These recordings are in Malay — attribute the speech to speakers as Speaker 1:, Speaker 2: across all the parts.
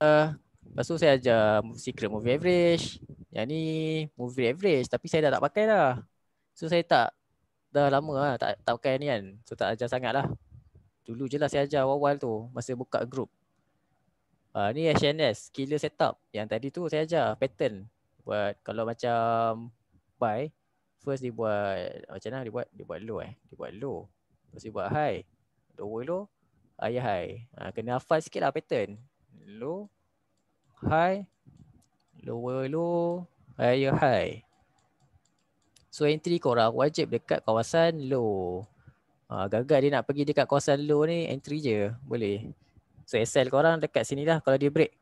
Speaker 1: Lepas tu saya ajar secret movie average. Yang ni movie average tapi saya dah tak pakai dah. So saya dah lama lah tak pakai ni kan. So tak ajar sangat lah. Dulu je lah saya ajar awal-awal tu masa buka group. Ni HNS, killer setup. Yang tadi tu saya ajar pattern. Buat kalau macam buy, first dia buat macam mana dia buat low Dia buat low. Lepas dia buat high. Lower low, higher high. Kena hafal sikit lah pattern. Low, high, lower low, higher high. So entry korang wajib dekat kawasan low. Gagal dia nak pergi dekat kawasan low ni, entry je boleh. So SL korang dekat sini lah kalau dia break.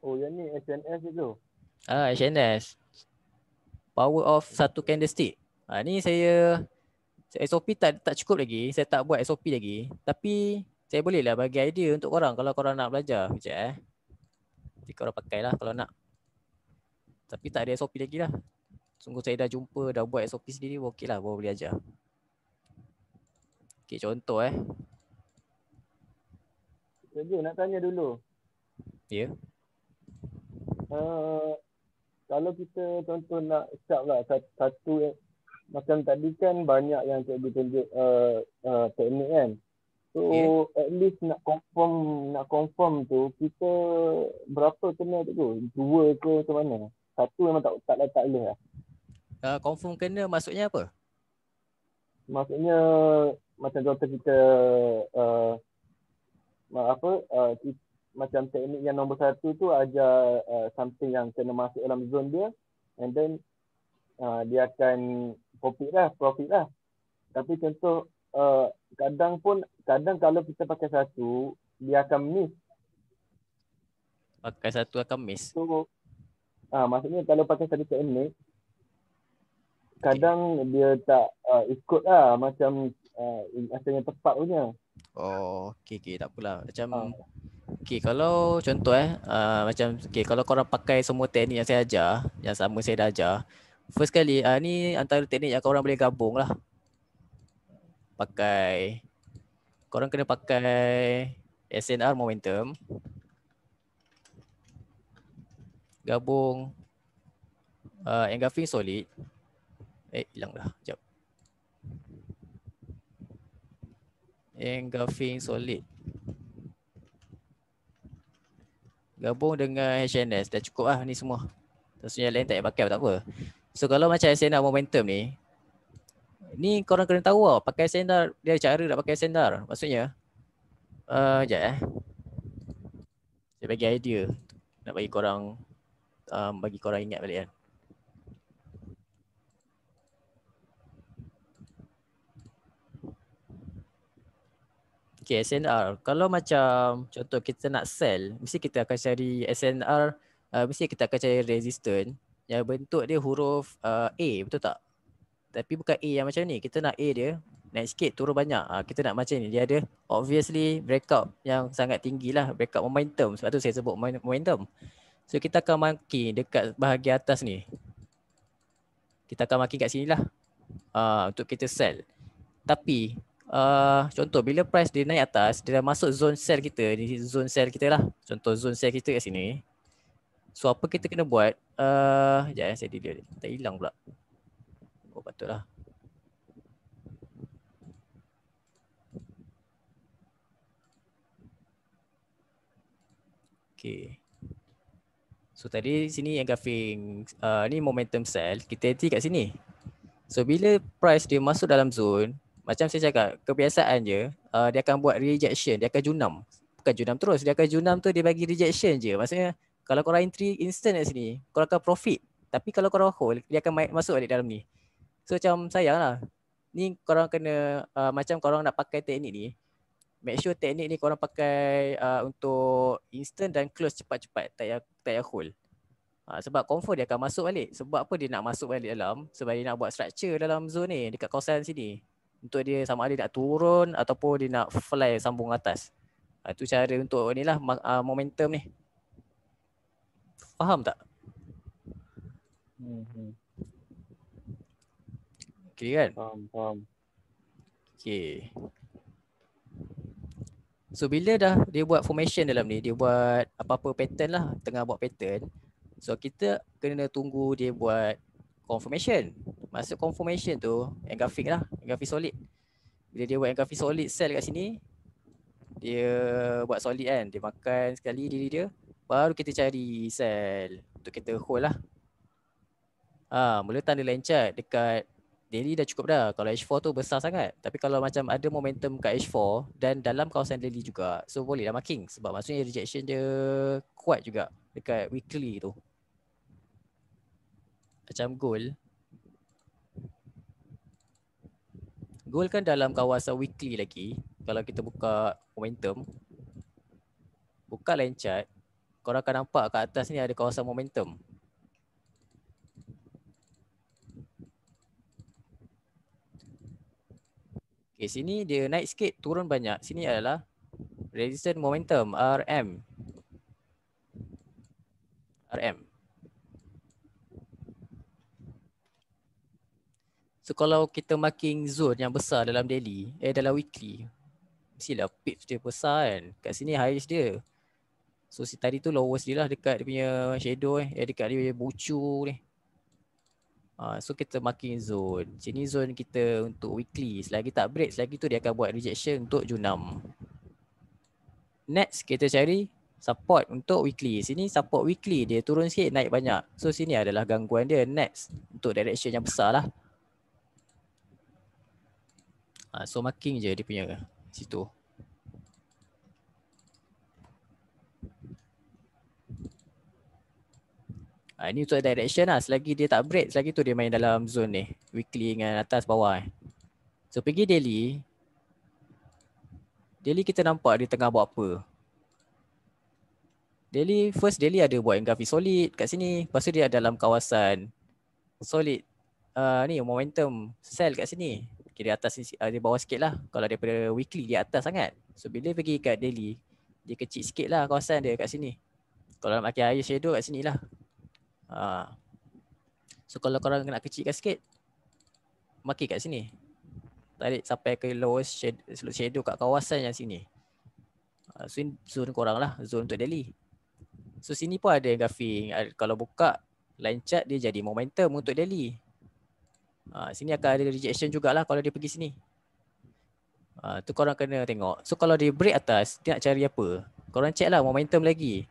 Speaker 2: Oh, yang ni SNS itu.
Speaker 1: HNS. Power of satu candlestick. Ni saya SOP tak cukup lagi. Saya tak buat SOP lagi. Tapi saya boleh lah bagi idea untuk korang kalau korang nak belajar. Sekejap Nanti korang pakai lah kalau nak. Tapi tak ada SOP lagi lah. Sungguh saya dah jumpa, dah buat SOP sendiri, okey lah, baru boleh ajar. Okay, contoh
Speaker 2: Jadi nak tanya dulu.
Speaker 1: Ya.
Speaker 2: Kalau kita contoh nak start lah satu macam tadi kan banyak yang cikgu tunjuk teknik kan. So at least nak confirm tu kita berapa kena tu? 2 ke macam mana? Satu memang tak boleh lah.
Speaker 1: Confirm kena maksudnya apa?
Speaker 2: Maksudnya macam contoh kita macam teknik yang nombor 1 tu ajar something yang kena masuk dalam zone dia, and then dia akan profit lah. Tapi contoh kadang kalau kita pakai satu dia akan miss.
Speaker 1: Pakai satu akan miss.
Speaker 2: So maksudnya kalau pakai satu teknik kadang dia tak ikut lah macam yang tepat punya.
Speaker 1: Oh, okay, tak apalah. Macam kalau contoh macam kalau korang pakai semua teknik yang saya ajar, yang sama saya dah ajar, first kali ni antara teknik yang korang boleh gabung lah. Korang kena pakai SNR momentum, gabung engulfing solid. Hilang dah, sekejap. Engulfing solid gabung dengan HNS, dah cukup lah ni semua. Terus yang lain tak payah pakai, tak apa. So kalau macam SNR momentum ni korang kena tahu tau, pakai SNR, dia cara nak pakai SNR. Maksudnya sekejap saya bagi idea nak bagi korang ingat balik kan. Okay, SNR. Kalau macam contoh kita nak sell, mesti kita akan cari SNR, mesti kita akan cari resistance yang bentuk dia huruf A, betul tak? Tapi bukan A yang macam ni. Kita nak A dia naik sikit, turun banyak. Kita nak macam ni. Dia ada obviously breakout yang sangat tinggi lah. Breakout momentum. Sebab tu saya sebut momentum. So kita akan marking dekat bahagian atas ni. Kita akan marking kat sini lah. Untuk kita sell. Tapi contoh bila price dia naik atas, dia dah masuk zone sell kita. Ni zone sell kita lah. Contoh zone sell kita kat sini. So apa kita kena buat? Sekejap saya delete. Tak hilang pula. Oh patutlah. Okay. So tadi sini engulfing ni momentum sell, kita hati kat sini. So bila price dia masuk dalam zone, macam saya cakap, kebiasaan je dia akan buat rejection, dia akan junam. Bukan junam terus, dia akan junam tu dia bagi rejection je. Maksudnya kalau korang entry instant kat sini, korang akan profit. Tapi kalau korang hold, dia akan masuk balik dalam ni. So macam sayang lah. Ni korang kena macam korang nak pakai teknik ni, make sure teknik ni korang pakai untuk instant dan close cepat-cepat, tak payah hold. Sebab confirm dia akan masuk balik. Sebab apa dia nak masuk balik dalam? Sebab dia nak buat structure dalam zone ni, dekat kawasan sini. Untuk dia sama ada nak turun ataupun dia nak fly sambung atas. Itu cara untuk ni lah momentum ni. Faham tak? Okay kan?
Speaker 2: Faham.
Speaker 1: Okay. So bila dah dia buat formation dalam ni, dia buat apa-apa pattern lah, tengah buat pattern. So kita kena tunggu dia buat confirmation. Masuk confirmation tu engulfing lah, engulfing solid. Bila dia buat engulfing solid cell kat sini, dia buat solid kan, dia makan sekali diri dia, baru kita cari sell untuk kita hold lah. Mula tanda lancat dekat daily dah cukup dah. Kalau H4 tu besar sangat. Tapi kalau macam ada momentum kat H4 dan dalam kawasan daily juga, so boleh lah marking. Sebab maksudnya rejection dia kuat juga dekat weekly tu. Macam gold. Gold kan dalam kawasan weekly lagi. Kalau kita buka momentum, buka line chart, korang akan nampak kat atas ni ada kawasan momentum. Okay, sini dia naik sikit, turun banyak. Sini adalah resistance momentum, RM. So kalau kita marking zone yang besar dalam daily, dalam weekly, mestilah pips dia besar kan. Kat sini highest dia. So si tadi tu lowest dia lah dekat dia punya shadow dekat dia punya bucu ni. So kita marking zone. Sini zone kita untuk weekly. Selagi tak break, selagi tu dia akan buat rejection untuk Jun 6. Next kita cari support untuk weekly. Sini support weekly dia turun sikit, naik banyak. So sini adalah gangguan dia next untuk direction yang besar lah. So marking je dia punya situ. Ini untuk direction lah. Selagi dia tak break, selagi tu dia main dalam zone ni. Weekly dengan atas bawah. So pergi daily. Daily kita nampak dia tengah buat apa. Daily, first daily ada buat engulfing solid kat sini. Lepas tu dia dalam kawasan solid. Ni momentum sell kat sini. Kira atas ni, dia bawah sikit lah. Kalau daripada weekly dia atas sangat. So bila pergi kat daily, dia kecil sikit lah kawasan dia kat sini. Kalau nak pakai higher shadow kat sini lah. So kalau korang nak kecilkan sikit, marking kat sini. Tarik sampai ke lowest shadow kat kawasan yang sini. So zone korang lah, zone untuk daily. So sini pun ada engulfing. Kalau buka line chart dia jadi momentum untuk daily. Sini akan ada rejection jugalah kalau dia pergi sini. Tu korang kena tengok. So kalau dia break atas, dia nak cari apa? Korang check lah momentum lagi.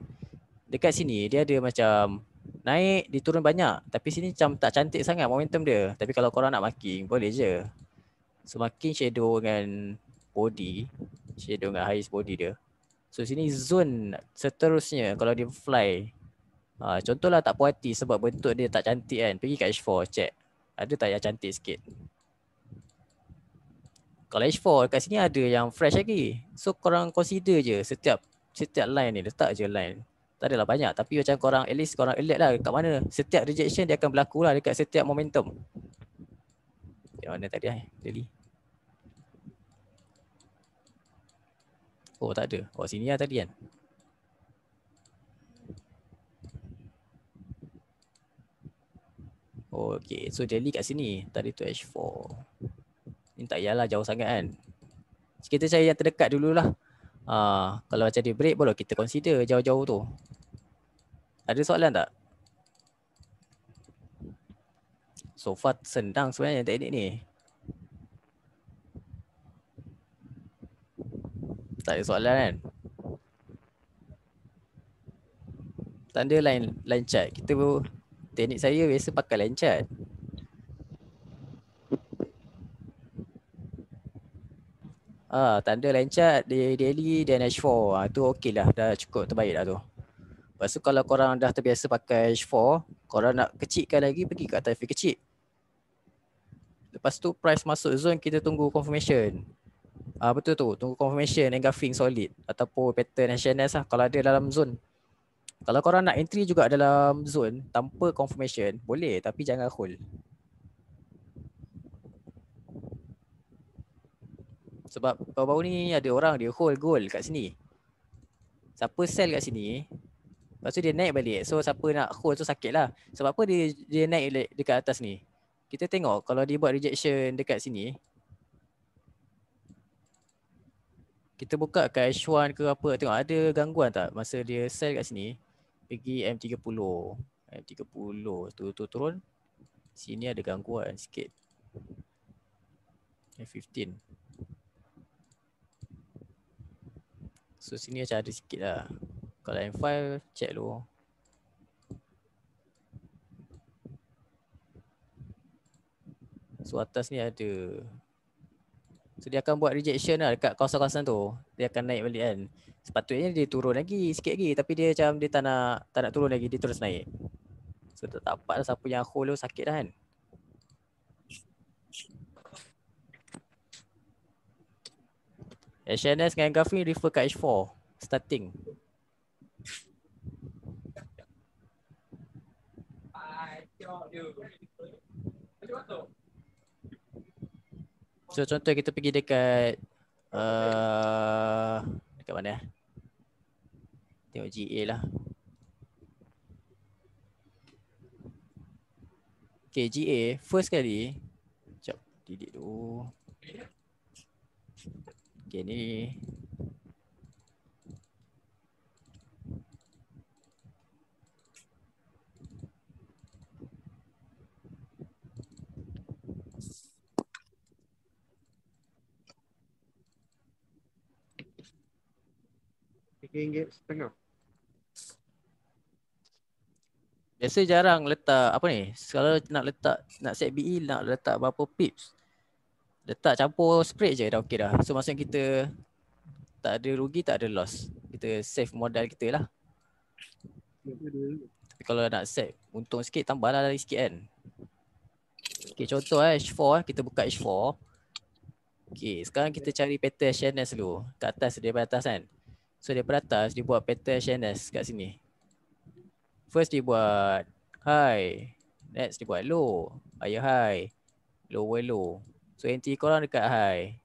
Speaker 1: Dekat sini dia ada macam naik, dia turun banyak. Tapi sini macam tak cantik sangat momentum dia. Tapi kalau korang nak marking, boleh je. So marking shadow dengan body, shadow dengan highest body dia. So sini zone seterusnya kalau dia fly. Contohlah tak puas hati sebab bentuk dia tak cantik kan. Pergi kat H4 check. Ada tak yang cantik sikit? Kalau H4 kat sini ada yang fresh lagi. So korang consider je setiap line ni, letak je line. Tak adalah banyak tapi macam korang at least korang alert lah kat mana. Setiap rejection dia akan berlaku lah dekat setiap momentum. Yang mana tadi Daily. Oh tak ada. Oh sini lah tadi kan. Oh, okay. So daily kat sini. Tadi tu H4. Ni tak payahlah jauh sangat kan. Kita cari yang terdekat dululah. Kalau macam dia break baru kita consider jauh-jauh tu. Ada soalan tak? So far senang sebenarnya teknik ni. Tak ada soalan kan? Tanda line chart. Teknik saya biasa pakai line chart. Tanda line chart di daily dan H4. Tu okey lah. Dah cukup terbaik dah tu. Lepas tu kalau korang dah terbiasa pakai H4, korang nak kecilkan lagi, pergi kat atas kecil. Lepas tu price masuk zone, kita tunggu confirmation. Betul tu, tunggu confirmation engulfing solid ataupun pattern HNS lah kalau ada dalam zone. Kalau korang nak entry juga dalam zone tanpa confirmation, boleh tapi jangan hold. Sebab baru-baru ni ada orang dia hold gold kat sini. Siapa sell kat sini, lepas tu dia naik balik. So siapa nak hold tu sakit lah. Sebab apa dia naik dekat atas ni? Kita tengok kalau dia buat rejection dekat sini, Kita buka kat H1 ke apa, tengok ada gangguan tak masa dia sell kat sini. Pergi M30. M30 turun. Sini ada gangguan sikit. M15. So sini macam ada sikit lah. Kalau M5 check dulu. So atas ni ada. So dia akan buat rejection lah dekat kawasan-kawasan tu. Dia akan naik balik kan. Sepatutnya dia turun lagi sikit lagi. Tapi dia macam dia tak nak turun lagi. Dia terus naik. So tak dapat lah siapa yang hold tu sakit dah kan. HNS dengan Gafi refer kat H4. Starting. So contoh kita pergi dekat dekat mana? Tengok GA lah. Okay, GA first kali. Sekejap, delete dulu. Okay, ni.
Speaker 3: RM3.50.
Speaker 1: Biasa jarang letak apa ni. Kalau nak set BE nak letak berapa pips. Letak campur spread je dah okey dah. So maksudnya kita tak ada rugi, tak ada loss. Kita save modal kita lah. Tapi kalau nak set untung sikit, tambahlah lagi sikit kan. Okay, contoh H4 kita buka H4. Okay, sekarang kita cari pattern HNS dulu. Kat atas, daripada atas kan. So daripada atas dia buat pattern HNS kat sini. First dia buat high. Next dia buat low. Higher high. Lower low. So entry korang dekat high.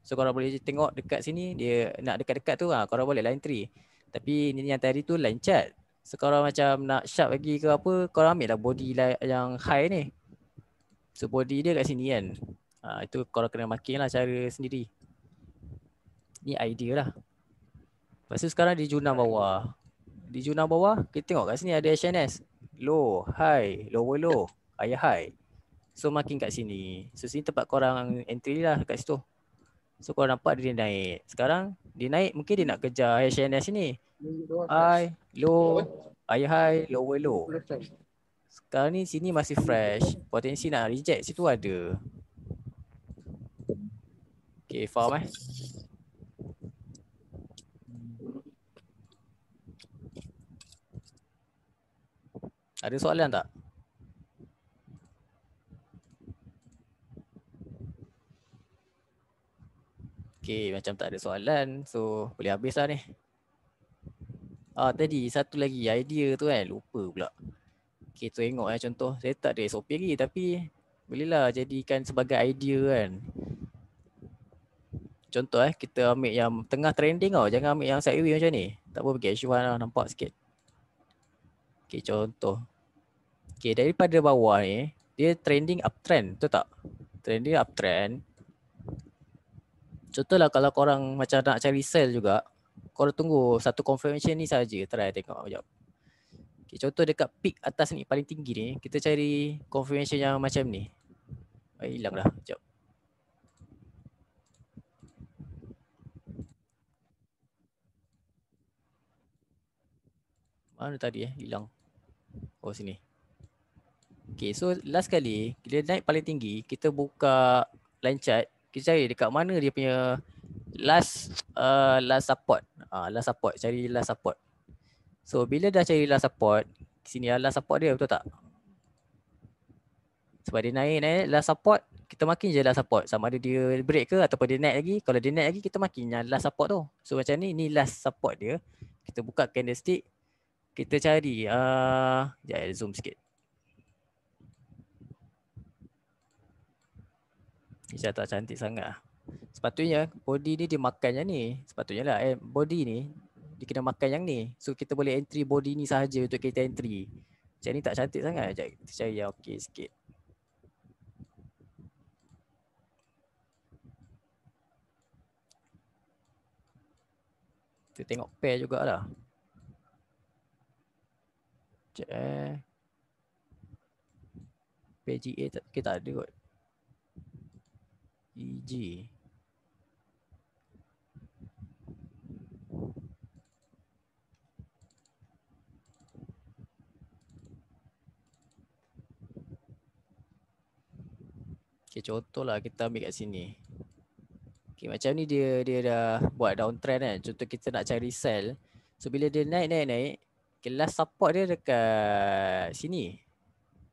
Speaker 1: So korang boleh tengok dekat sini, dia nak dekat-dekat tu korang boleh line entry. Tapi ni yang tadi tu line chart. So korang macam nak sharp lagi ke apa, korang ambil lah body yang high ni. So body dia kat sini kan. Itu korang kena marking lah cara sendiri. Ni idea lah. Lepas tu sekarang di jurnal bawah. Di jurnal bawah, kita tengok kat sini ada HNS. Low, high, lower low, higher high. So marking kat sini. So sini tempat korang entry lah kat situ. So korang nampak dia naik. Sekarang dia naik, mungkin dia nak kejar HNS ni. High, low, higher high, lower low. Sekarang ni sini masih fresh. Potensi nak reject situ ada. Okay, faham Ada soalan tak? Okay, macam tak ada soalan. So, boleh habis lah ni. Tadi satu lagi idea tu kan, lupa pula. Okay, tengok contoh. Saya tak ada SOP lagi tapi bolehlah jadikan sebagai idea kan. Contoh kita ambil yang tengah trending tau. Jangan ambil yang sideway macam ni. Tak apa, pergi H1 lah, nampak sikit. Okay, contoh. Okay, daripada bawah ni, dia trending uptrend, betul tak? Trending uptrend. Contohlah kalau korang macam nak cari sell juga, korang tunggu satu confirmation ni saja. Try tengok sekejap. Okay, contoh dekat peak atas ni, paling tinggi ni, kita cari confirmation yang macam ni. Hilang dah, sekejap. Mana tadi hilang. Oh, sini. Okay, so last kali dia naik paling tinggi, kita buka line chart, kita cari dekat mana dia punya last support. Last support, cari last support. So bila dah cari last support, sini last support dia, betul tak? Sebab dia naik last support, kita makin je last support. Sama ada dia break ke ataupun dia naik lagi. Kalau dia naik lagi, kita makin yang last support tu. So macam ni last support dia. Kita buka candlestick, kita cari sekejap zoom sikit. Saya tak cantik sangat. Sepatutnya body ni dia makan yang ni. Sepatutnya lah body ni dia kena makan yang ni. So kita boleh entry body ni sahaja untuk kita entry. Macam ni tak cantik sangat. Sekejap kita cari yang okey sikit. Kita tengok pair jugalah. Sekejap pair GA kita ada kot. EG. Okay, contohlah kita ambil kat sini. Okay, macam ni dia dah buat downtrend kan. Contoh kita nak cari sell. So bila dia naik. Okay, last support dia dekat sini.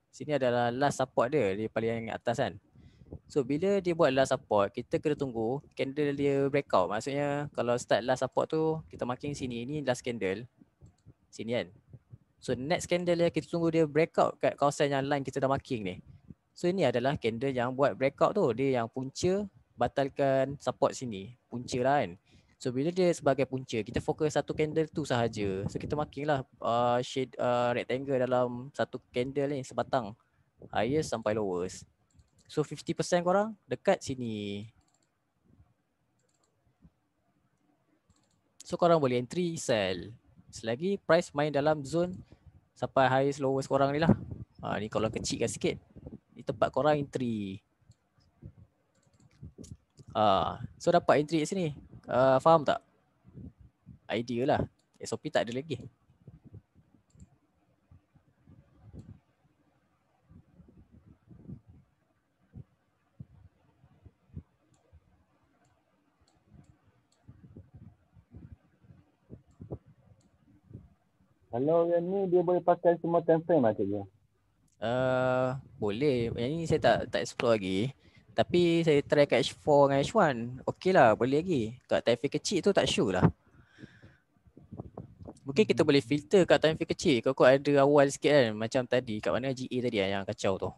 Speaker 1: Sini adalah last support dia. Dia paling atas kan. So bila dia buat last support, kita kena tunggu candle dia breakout. Maksudnya kalau start last support tu, kita marking sini. Ni last candle. Sini kan. So next candle dia kita tunggu dia breakout kat kawasan yang line kita dah marking ni. So ini adalah candle yang buat breakout tu. Dia yang punca batalkan support sini. Punca lah kan. So bila dia sebagai punca, kita fokus satu candle tu sahaja. So kita marking lah shade rectangle dalam satu candle ni sebatang. Highest sampai lowest. So 50% korang dekat sini. So korang boleh entry, sell. Selagi price main dalam zone sampai highest lowest korang ni lah. Ni kalau kecilkan sikit. Ni tempat korang entry. So dapat entry kat sini. Faham tak? Idea lah. SOP tak ada lagi.
Speaker 2: Kalau yang ni dia boleh pakai semua time frame macam dia.
Speaker 1: Boleh. Yang ni saya tak explore lagi. Tapi saya try kat H4 dengan H1. Okey lah, boleh lagi. Kat time frame kecil tu tak sure lah. Mungkin kita boleh filter kat time frame kecil. Kau ada awal sikit kan. Macam tadi, kat mana GA tadi yang kacau tu.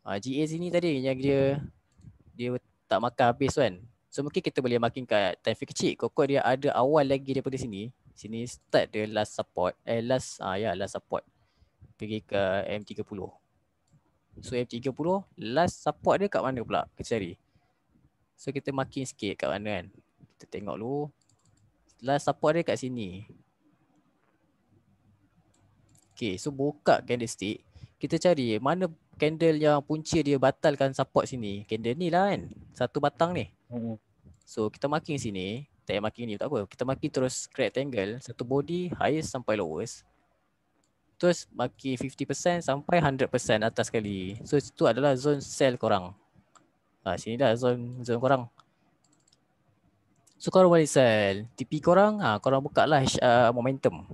Speaker 1: GA sini tadi yang dia tak makan habis kan. So mungkin kita boleh marking kat time frame kecil. Kau dia ada awal lagi daripada sini. Sini start the last support. Last support. Pergi ke M30. So M30 last support dia kat mana pula? Kita cari. So kita marking sikit kat mana kan. Kita tengok dulu. Last support dia kat sini. Okay, so buka candlestick. Kita cari mana candle yang punca dia batalkan support sini. Candle ni lah kan. Satu batang ni. So kita marking sini. Tak payah marking ni tak apa. Kita marking terus rectangle. Satu body highest sampai lowest. Terus marking 50% sampai 100% atas sekali. So itu adalah zone sell korang. Sini dah zone korang. So korang boleh sell. TP korang, korang buka lah momentum.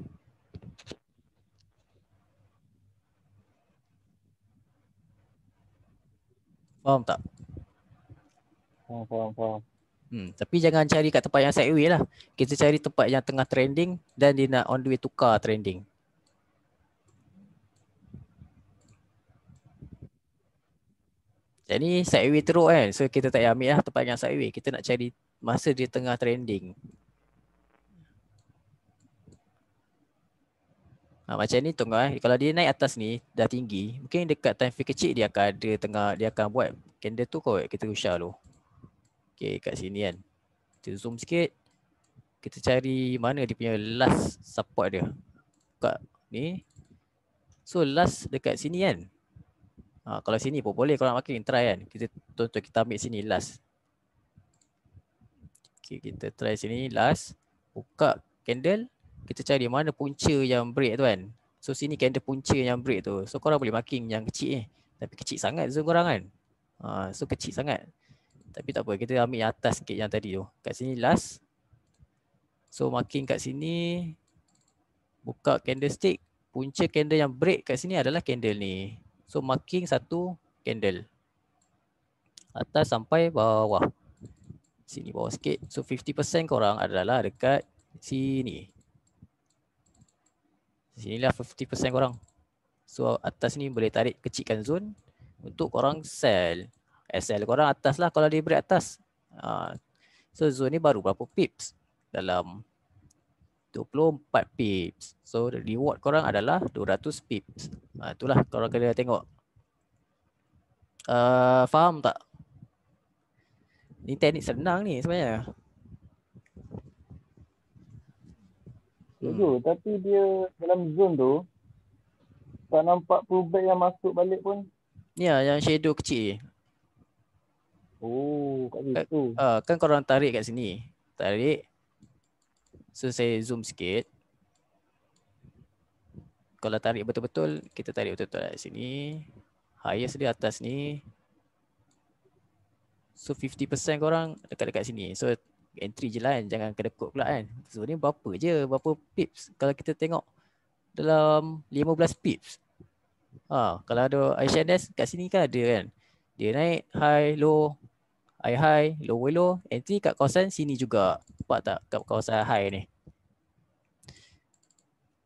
Speaker 1: Faham tak?
Speaker 2: Faham.
Speaker 1: Tapi jangan cari kat tempat yang sideways lah. Kita cari tempat yang tengah trending dan dia nak on the way tukar trending. Jadi sideways teruk kan. So kita tak payah ambil lah tempat yang sideways. Kita nak cari masa dia tengah trending. Macam ni tengok kalau dia naik atas ni dah tinggi, mungkin dekat time frame kecil dia akan ada tengah, dia akan buat candle tu kot. Kita usah dulu. Okay, kat sini kan. Kita zoom sikit. Kita cari mana dia punya last support dia. Buka ni. So last dekat sini kan. Kalau sini pun boleh kalau nak makin try kan. Kita contoh kita ambil sini last. Okay, kita try sini last. Buka candle. Kita cari mana punca yang break tu kan. So sini candle punca yang break tu. So korang boleh marking yang kecil ni. Tapi kecil sangat zone korang kan. So kecil sangat. Tapi tak apa, kita ambil yang atas sikit yang tadi tu. Kat sini last. So marking kat sini. Buka candlestick. Punca candle yang break kat sini adalah candle ni. So marking satu candle. Atas sampai bawah. Sini bawah sikit. So 50% korang adalah dekat sini. Sinilah 50% korang. So atas ni boleh tarik kecilkan zone untuk korang sell. SL korang atas lah kalau dia break atas. So zone ni baru berapa pips? Dalam 24 pips. So reward korang adalah 200 pips. Itulah korang kena tengok. Faham tak? Ni teknik senang ni sebenarnya.
Speaker 2: Tapi dia dalam zone tu tak nampak pullback yang masuk balik pun.
Speaker 1: Ni lah yang shadow kecil.
Speaker 2: Oh, kat situ.
Speaker 1: Kan korang tarik kat sini. Tarik. So saya zoom sikit. Kalau tarik betul-betul, kita tarik betul-betul kat sini. Highest dia atas ni. So 50% korang dekat-dekat sini. So entry je lah kan. Jangan kedekut pula kan. So ni berapa je? Berapa pips? Kalau kita tengok dalam 15 pips. Kalau ada ICNS kat sini kan ada kan. Dia naik high, low, high, low. Entry kat kawasan sini juga. Nampak tak kat kawasan high ni.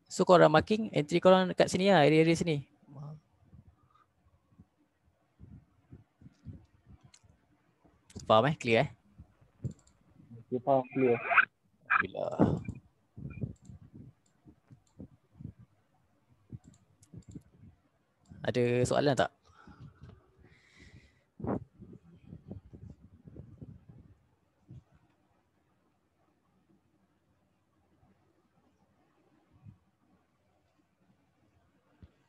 Speaker 1: So korang marking entry korang kat sini lah, area-area sini. Faham clear
Speaker 2: Okay, faham, clear.
Speaker 1: Bila ada soalan tak?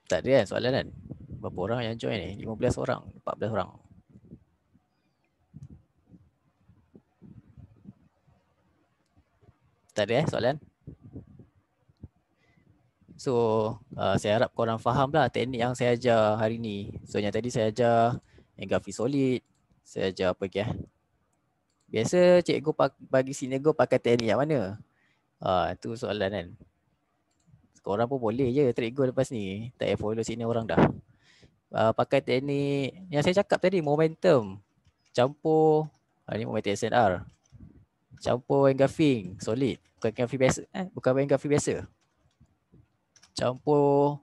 Speaker 1: Tak ada kan soalan kan? Berapa orang yang join ni? 15 orang, 14 orang. Tak ada soalan? So, saya harap korang faham lah teknik yang saya ajar hari ni. So, yang tadi saya ajar Engulfing Solid. Saya ajar apa lagi Biasa cikgu bagi senior pakai teknik yang mana? Itu soalan kan. Korang pun boleh je trik go lepas ni. Tak payah follow senior orang dah. Pakai teknik yang saya cakap tadi, momentum. Campur, ni momentum SNR. Campur engulfing solid. Bukan engulfing biasa. Bukan engulfing biasa. Campur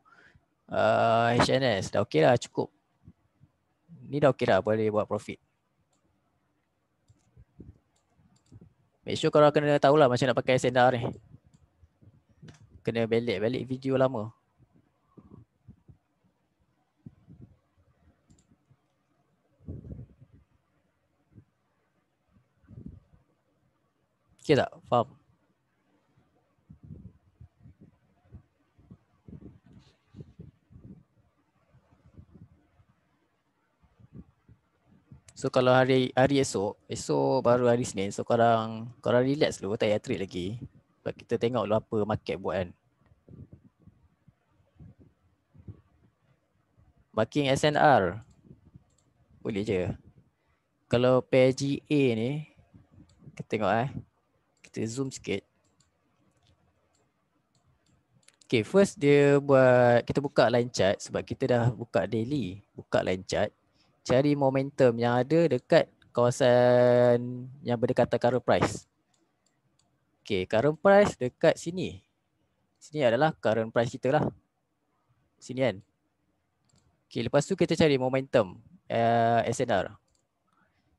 Speaker 1: HNS. Dah okey lah, cukup. Ni dah okey dah, boleh buat profit. Make sure korang kena tahulah macam nak pakai SNR ni. Kena balik video lama. Okay tak? Faham? So kalau hari esok baru hari Senin. So korang relax dulu, tak payah trade lagi. Sebab kita tengok dulu apa market buat kan. Marking SNR. Boleh je. Kalau pair GA ni, kita tengok kita zoom sikit. Okay, first dia buat, kita buka line chart sebab kita dah buka daily. Buka line chart. Cari momentum yang ada dekat kawasan yang berdekatan current price. Okay, current price dekat sini. Sini adalah current price kita lah. Sini kan. Okay, lepas tu kita cari momentum SNR.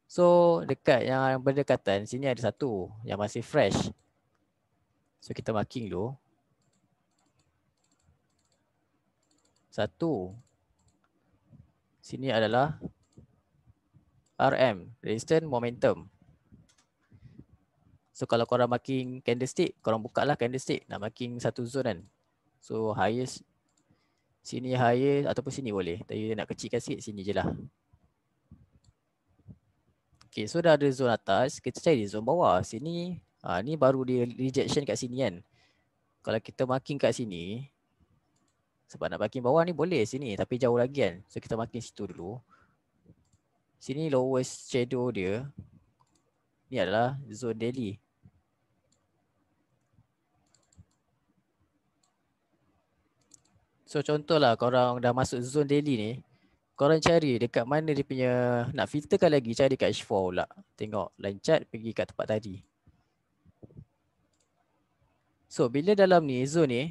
Speaker 1: So dekat yang berdekatan sini ada satu yang masih fresh. So kita marking dulu. Satu. Sini adalah RM, resistance momentum. So kalau korang marking candlestick, korang buka lah candlestick. Nak marking satu zone kan. So highest, sini highest ataupun sini boleh. Tapi nak kecilkan sikit, sini je lah. Okay, so dah ada zone atas, kita cari zone bawah. Sini, ni baru dia rejection kat sini kan. Kalau kita marking kat sini, sebab nak marking bawah ni boleh sini, tapi jauh lagi kan. So kita marking situ dulu. Sini lowest shadow dia. Ni adalah zone daily. So contohlah korang dah masuk zone daily ni. Korang cari dekat mana dia punya, nak filterkan lagi, cari kat H4 pula. Tengok line chart, pergi kat tempat tadi. So bila dalam ni, zone ni,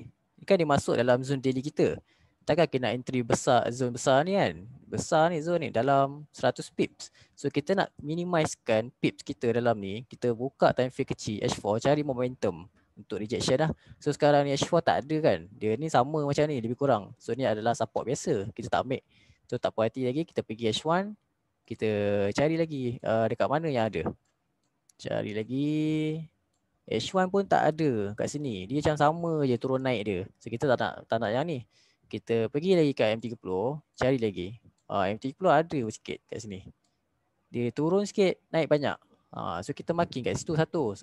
Speaker 1: kan dia masuk dalam zone daily kita. Takkan kena entry besar, zone besar ni kan. Besar ni zone ni dalam 100 pips. So kita nak minimizekan pips kita dalam ni. Kita buka time frame kecil H4, cari momentum untuk rejection lah. So sekarang ni H4 tak ada kan. Dia ni sama macam ni, lebih kurang. So ni adalah support biasa, kita tak ambil. So tak puas hati lagi, kita pergi H1. Kita cari lagi dekat mana yang ada. Cari lagi. H1 pun tak ada kat sini. Dia macam sama je turun naik dia. So kita tak nak yang ni. Kita pergi lagi kat M30, cari lagi. M30 ada sikit kat sini. Dia turun sikit, naik banyak. So kita marking kat situ satu.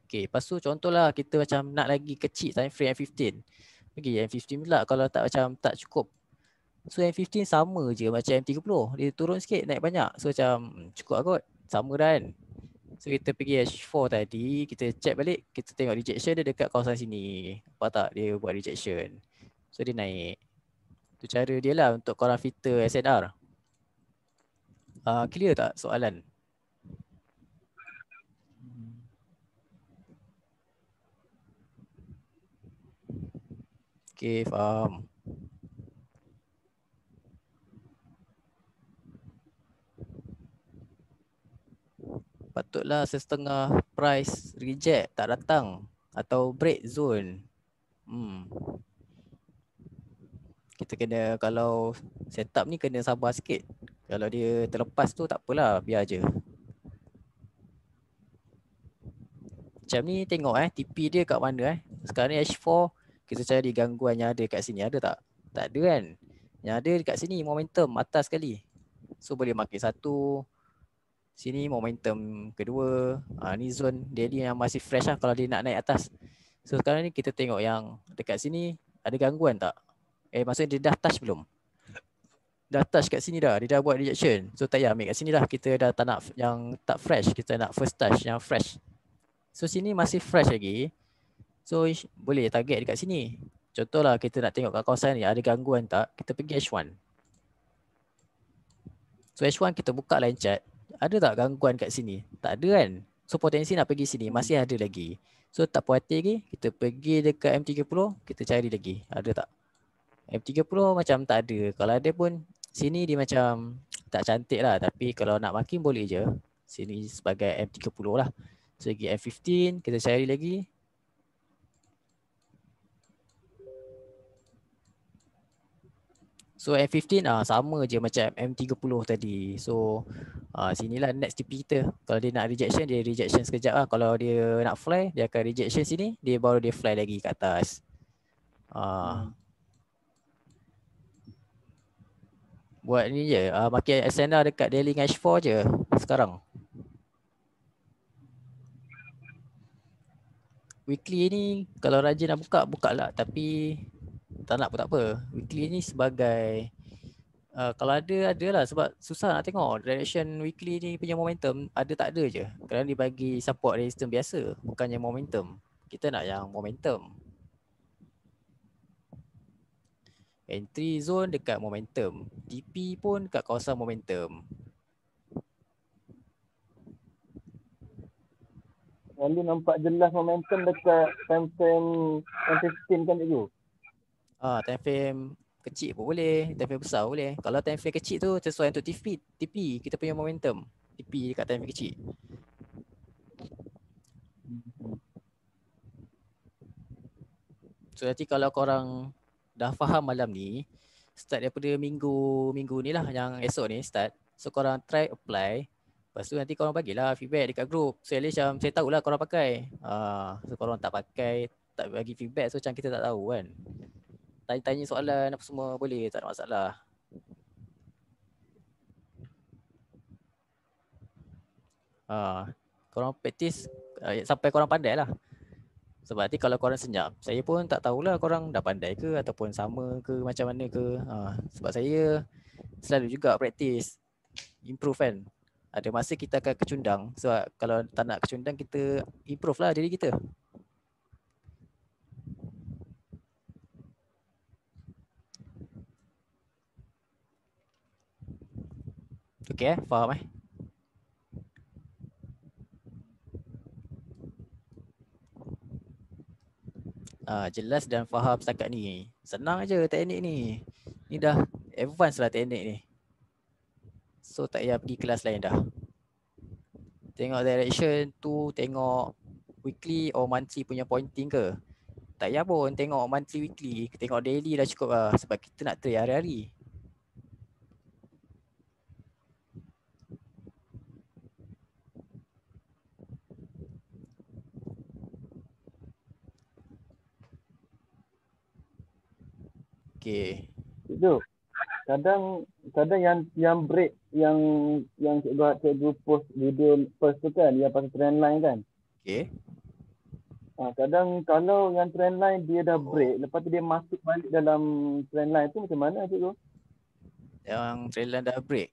Speaker 1: Okay, lepas tu contohlah kita macam nak lagi kecil time frame M15. Pergi M15 pula kalau tak macam tak cukup. So M15 sama je macam M30. Dia turun sikit, naik banyak. So macam cukup lah kot. Sama dah kan. So kita pergi H4 tadi, kita check balik, kita tengok rejection dia dekat kawasan sini. Apa tak dia buat rejection. So dia naik. Tu cara dia lah untuk korang filter SNR. Clear tak soalan? Okay, faham. Patutlah setengah price reject tak datang atau break zone. Kita kena, kalau setup ni kena sabar sikit. Kalau dia terlepas tu tak apalah, biar je. Macam ni tengok TP dia kat mana Sekarang ni H4 kita cari gangguan yang ada kat sini, ada tak? Tak ada kan? Yang ada dekat sini momentum atas sekali. So boleh makin satu. Sini momentum kedua. Ni zone daily yang masih fresh lah kalau dia nak naik atas. So sekarang ni kita tengok yang dekat sini ada gangguan tak? Maksudnya dia dah touch belum? Dah touch kat sini dah, dia dah buat rejection. So tak payah ambil kat sini dah, kita dah tak nak yang tak fresh, kita nak first touch yang fresh. So sini masih fresh lagi. So boleh target dekat sini. Contohlah kita nak tengok kat kawasan ni ada gangguan tak, kita pergi H1. So H1 kita buka line chart, ada tak gangguan kat sini? Tak ada kan? So potensi nak pergi sini masih ada lagi. So tak puas hati lagi, kita pergi dekat M30, kita cari lagi. Ada tak? M30 macam tak ada. Kalau ada pun sini dia macam tak cantik lah. Tapi kalau nak makin boleh je. Sini sebagai M30 lah. So lagi M15 kita cari lagi. So M15 sama je macam M30 tadi. So sinilah next TP kita. Kalau dia nak rejection, dia rejection sekejap lah. Kalau dia nak fly, dia akan rejection sini. Dia baru dia fly lagi ke atas. Buat ni je. Makin SNR dekat daily H4 je sekarang. Weekly ni kalau rajin nak buka lah. Tapi tak nak pun tak apa. Weekly ni sebagai kalau ada lah, sebab susah nak tengok direction weekly ni punya momentum ada tak ada je. Kerana dia bagi support resistance biasa, bukannya momentum. Kita nak yang momentum. Entry zone dekat momentum, TP pun kat kawasan momentum.
Speaker 2: Yang dia nampak jelas momentum dekat time frame M15 kan cikgu?
Speaker 1: Time frame kecil pun boleh, time frame besar pun boleh. Kalau time frame kecil tu sesuai untuk TP kita punya momentum. TP dekat time frame kecil. So nanti kalau korang dah faham malam ni, start daripada minggu ni lah, yang esok ni start. So korang try apply. Lepas tu nanti korang bagilah feedback dekat group. So at least macam saya tahulah korang pakai. So korang tak pakai, tak bagi feedback, so macam kita tak tahu kan. Tanya-tanya soalan apa semua boleh, tak ada masalah. Korang praktis sampai korang pandai lah. Sebab nanti kalau korang senyap, saya pun tak tahulah korang dah pandai ke ataupun sama ke macam mana ke. Sebab saya selalu juga praktis, improve kan. Ada masa kita akan kecundang. Sebab kalau tak nak kecundang, kita improve lah diri kita. Okay faham jelas dan faham setakat ni. Senang aja teknik ni. Ni dah advance lah teknik ni. So tak payah pergi kelas lain dah. Tengok direction tu, tengok weekly or monthly punya pointing ke. Tak payah pun tengok monthly weekly, tengok daily dah cukup lah. Sebab kita nak trade hari-hari. Okay.
Speaker 2: Itu. Kadang yang break yang cikgu post video first tu kan, yang pasal trend line kan.
Speaker 1: Okay.
Speaker 2: Kadang kalau yang trend line dia dah
Speaker 1: Oh.
Speaker 2: break, lepas tu dia masuk balik dalam trend line tu macam mana cikgu?
Speaker 1: Yang trailer dah break.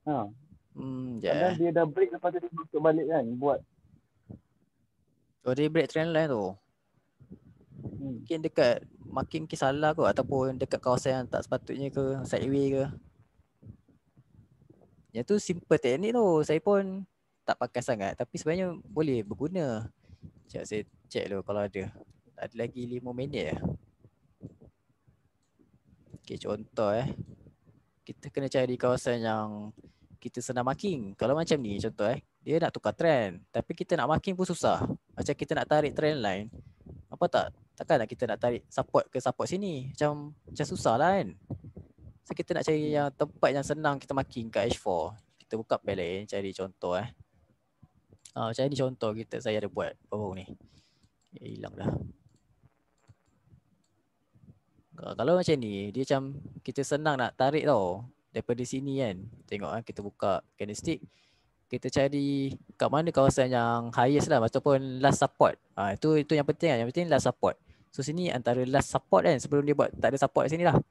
Speaker 2: Kadang dia dah break, lepas tu dia masuk balik kan, buat.
Speaker 1: Oh, dia break trend line tu. Mungkin dekat makin salah kot, ataupun dekat kawasan yang tak sepatutnya ke, sideway ke. Yang tu simple teknik tu. Saya pun tak pakai sangat, tapi sebenarnya boleh berguna. Sekejap saya check dulu kalau ada. Ada lagi 5 minit. Okay, contoh kita kena cari kawasan yang kita senang marking. Kalau macam ni contoh dia nak tukar trend, tapi kita nak marking pun susah. Macam kita nak tarik trend line, apa tak? Takkan nak kita nak tarik support ke support sini. Macam susah lah kan. So kita nak cari yang tempat yang senang kita marking kat H4. Kita buka pen lain, cari contoh macam ni contoh saya ada buat baru ni. Hilang dah. Kalau macam ni, dia macam kita senang nak tarik tau. Daripada sini kan. Tengok kita buka candlestick. Kita cari kat mana kawasan yang highest lah ataupun last support. Itu yang penting kan. Yang penting last support. So sini antara last support kan, sebelum dia buat tak ada support kat sini lah.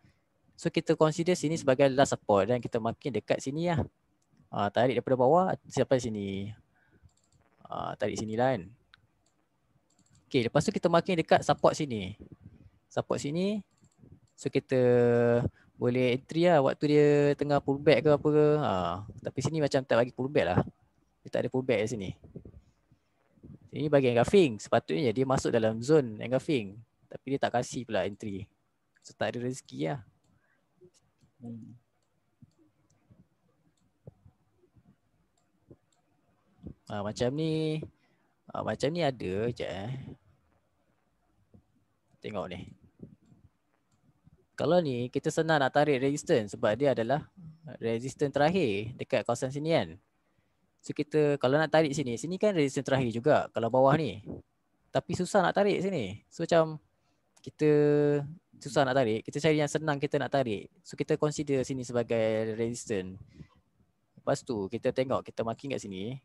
Speaker 1: So kita consider sini sebagai last support dan kita makin dekat sini lah. Tarik daripada bawah sampai sini. Tarik sini lah kan. Okay, lepas tu kita makin dekat support sini. Support sini. So kita boleh entry lah waktu dia tengah pullback ke apa ke. Tapi sini macam tak bagi pullback lah. Dia tak ada pullback kat sini. Ini bagi engulfing. Sepatutnya dia masuk dalam zone engulfing. Tapi dia tak kasih pula entry. So tak ada rezeki lah. Macam ni. Macam ni ada je. Tengok ni. Kalau ni kita senang nak tarik resistance sebab dia adalah resistance terakhir dekat kawasan sini kan. So kita kalau nak tarik sini kan resistance terakhir juga kalau bawah ni. Tapi susah nak tarik sini. So macam kita susah nak tarik, kita cari yang senang kita nak tarik. So kita consider sini sebagai resistance. Lepas tu kita tengok kita marking kat sini.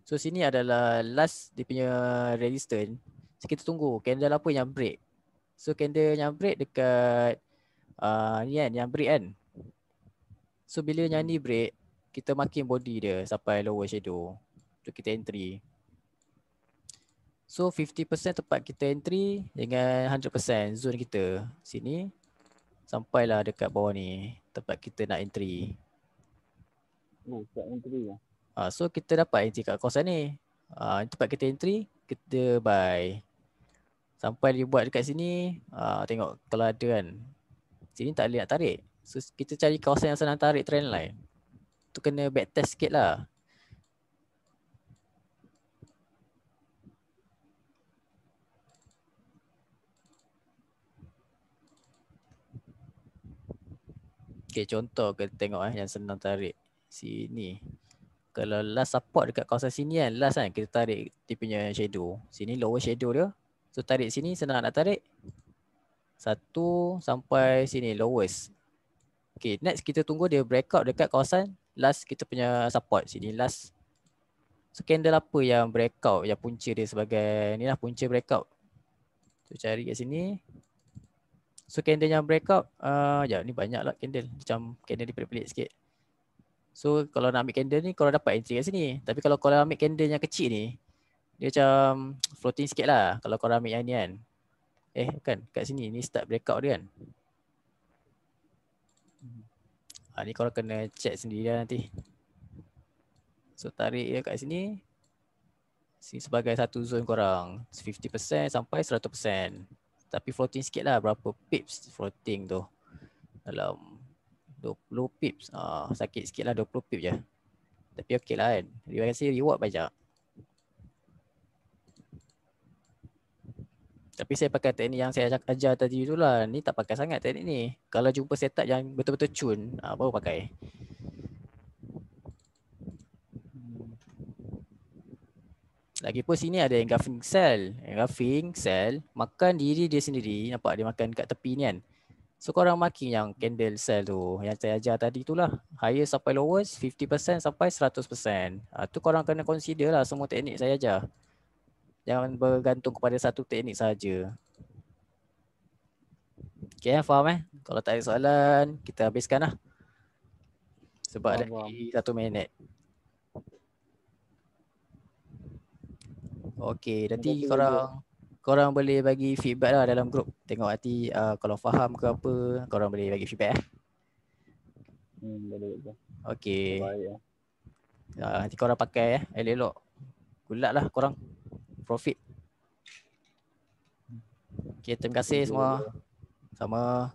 Speaker 1: So sini adalah last dia punya resistance. So kita tunggu candle apa yang break. So candle yang break dekat ni kan, yang break kan. So bila yang ni break, kita marking body dia sampai lower shadow. So kita entry. So 50% tempat kita entry dengan 100% zone kita sini. Sampailah dekat bawah ni tempat kita nak entry.
Speaker 2: Tak entry lah.
Speaker 1: So kita dapat entry kat kawasan ni. Tempat kita entry, kita buy. Sampai dia buat dekat sini, tengok kalau ada kan. Sini tak boleh nak tarik. So kita cari kawasan yang senang tarik trend line. Tu kena backtest sikit lah. Okay, contoh kita tengok yang senang tarik. Sini. Kalau last support dekat kawasan sini kan, last kan kita tarik dia punya shadow. Sini lower shadow dia. So tarik sini senang nak tarik. 1 sampai sini lowest. Okay, next kita tunggu dia breakout dekat kawasan last kita punya support. Sini last. So candle apa yang breakout, yang punca dia sebagai ni lah punca breakout. So cari kat sini. So candle yang breakout, ni banyak lah candle. Macam candle dia pelik-pelik sikit. So kalau nak ambil candle ni, kalau dapat entry kat sini. Tapi kalau korang ambil candle yang kecil ni, dia macam floating sikit lah. Kalau korang ambil yang ni kan. Kan kat sini, ni start breakout dia kan. Ni korang kena check sendiri lah nanti. So tarik dia kat sini. Sini sebagai satu zone korang. 50% sampai 100%. Tapi floating sikit lah, berapa pips floating tu. Dalam 20 pips. Sakit sikit lah 20 pips je. Tapi okey lah kan. Dia kasi reward banyak. Tapi saya pakai teknik yang saya ajar tadi tu lah. Ni tak pakai sangat teknik ni. Kalau jumpa setup yang betul-betul cun, baru pakai. Lagi Lagipun sini ada engulfing cell. Engulfing cell makan diri dia sendiri. Nampak dia makan kat tepi ni kan. So korang marking yang candle cell tu. Yang saya ajar tadi tu lah. Highest sampai lowest 50% sampai 100%. Tu korang kena consider lah semua teknik saya ajar. Jangan bergantung kepada satu teknik saja. Okay, faham Kalau tak ada soalan, kita habiskan lah. Sebab lagi 1 minit. Okay, nanti korang boleh bagi feedback lah dalam grup. Tengok nanti kalau faham ke apa, korang boleh bagi feedback
Speaker 2: Boleh.
Speaker 1: Okay.
Speaker 2: Baik
Speaker 1: Nanti korang pakai elok-elok. Good luck lah korang. Profit. Okay, terima kasih semua. Sama.